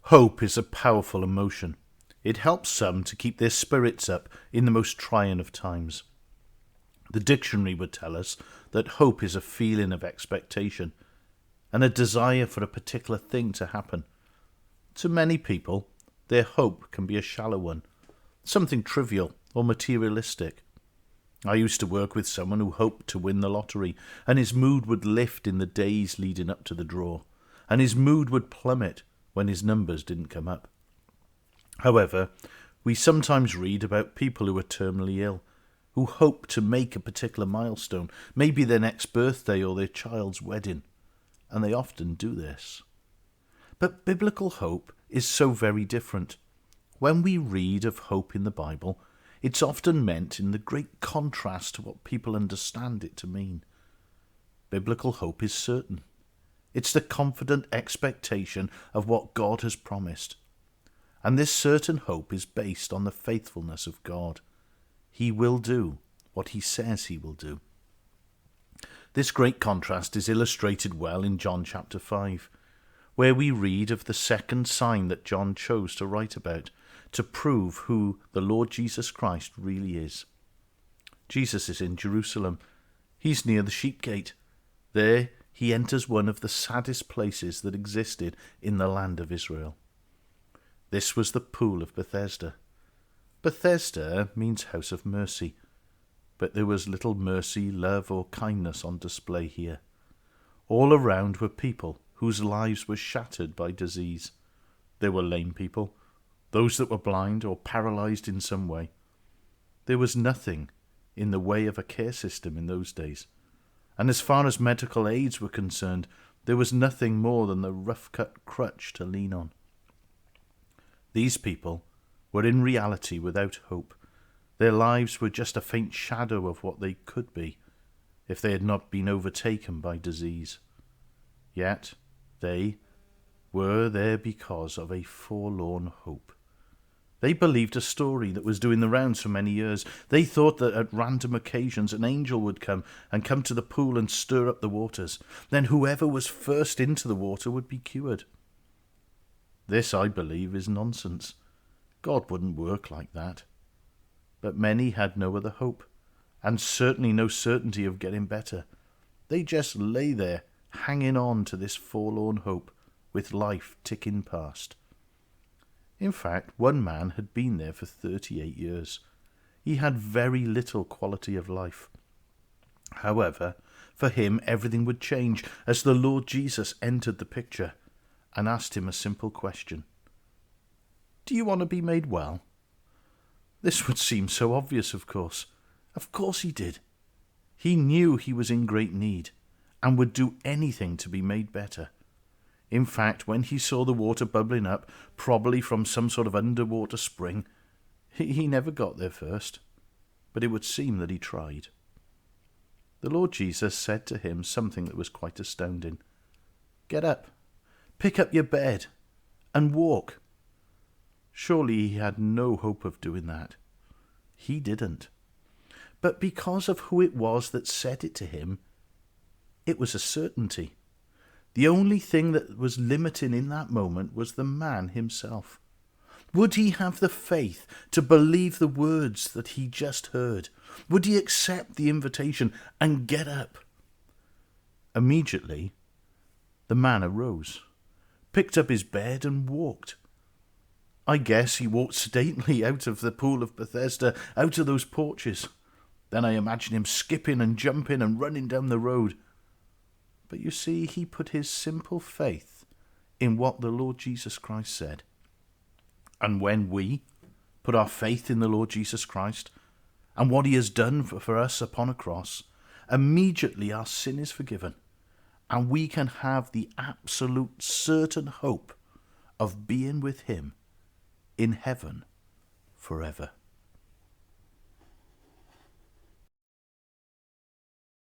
Hope is a powerful emotion. It helps some to keep their spirits up in the most trying of times. The dictionary would tell us that hope is a feeling of expectation and a desire for a particular thing to happen. To many people, their hope can be a shallow one, something trivial or materialistic. I used to work with someone who hoped to win the lottery, and his mood would lift in the days leading up to the draw, and his mood would plummet when his numbers didn't come up. However, we sometimes read about people who are terminally ill, who hope to make a particular milestone, maybe their next birthday or their child's wedding, and they often do this. But biblical hope is so very different. When we read of hope in the Bible, it's often meant in the great contrast to what people understand it to mean. Biblical hope is certain. It's the confident expectation of what God has promised. And this certain hope is based on the faithfulness of God. He will do what he says he will do. This great contrast is illustrated well in John chapter 5, where we read of the second sign that John chose to write about, to prove who the Lord Jesus Christ really is. Jesus is in Jerusalem. He's near the sheep gate. There he enters one of the saddest places that existed in the land of Israel. This was the Pool of Bethesda. Bethesda means house of mercy, but there was little mercy, love, or kindness on display here. All around were people whose lives were shattered by disease. There were lame people, those that were blind or paralyzed in some way. There was nothing in the way of a care system in those days, and as far as medical aids were concerned, there was nothing more than the rough-cut crutch to lean on. These people were in reality without hope. Their lives were just a faint shadow of what they could be if they had not been overtaken by disease. Yet they were there because of a forlorn hope. They believed a story that was doing the rounds for many years. They thought that at random occasions an angel would come to the pool and stir up the waters. Then whoever was first into the water would be cured. This, I believe, is nonsense. God wouldn't work like that. But many had no other hope, and certainly no certainty of getting better. They just lay there, hanging on to this forlorn hope, with life ticking past. In fact, one man had been there for 38 years. He had very little quality of life. However, for him everything would change as the Lord Jesus entered the picture and asked him a simple question. Do you want to be made well? This would seem so obvious, of course. Of course he did. He knew he was in great need and would do anything to be made better. In fact, when he saw the water bubbling up, probably from some sort of underwater spring, he never got there first, but it would seem that he tried. The Lord Jesus said to him something that was quite astounding. Get up, pick up your bed, and walk. Surely he had no hope of doing that. He didn't. But because of who it was that said it to him, it was a certainty. The only thing that was limiting in that moment was the man himself. Would he have the faith to believe the words that he just heard? Would he accept the invitation and get up? Immediately, the man arose, picked up his bed and walked. I guess he walked sedately out of the Pool of Bethesda, out of those porches. Then I imagine him skipping and jumping and running down the road. But you see, he put his simple faith in what the Lord Jesus Christ said. And when we put our faith in the Lord Jesus Christ and what he has done for us upon a cross, immediately our sin is forgiven, and we can have the absolute certain hope of being with him in heaven forever.